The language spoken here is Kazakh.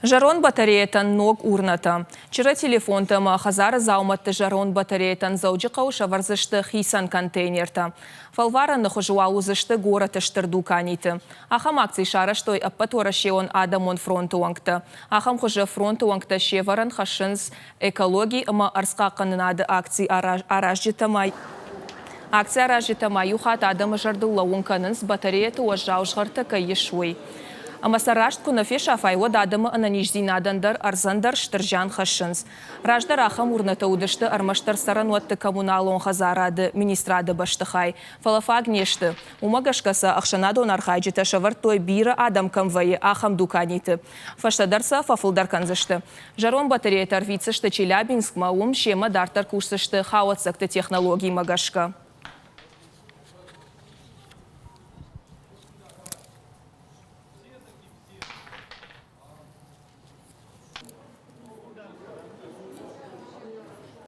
Жарон батареятан ног урната. Чира телефонта ма хазара зауматты жарон батареятан зауджи қауша варзышты хисан контейнерта. Фалвара нахожуа узышты город ыштырду каниты. Ахам акций шараштой аппатора шеон адамон фронту вангта. Ахам хуже фронту вангта шеваран хашынс экологии ма арска канынады акций аражжитамай. Акция аражжитамай юхат адамы жарды лауынканынс батареяты уажжаушғарты кайышуй. Амасарашт кунафеша файвод адамы ананижзинадандар арзандар штыржан хашынс. Раждар ахам урната удышты армаштар сарануатты коммуналон хазарады министрады баштыхай. Фалафаг нешты. Умагашкаса ахшанадон архайджита шавартой бира адам камвае ахам дуканиты. Фаштадарса фафылдар канзышты. Жарон батарея тарвицышты Челябинск маум шема дартар курсышты хауатсакты технологий магашка.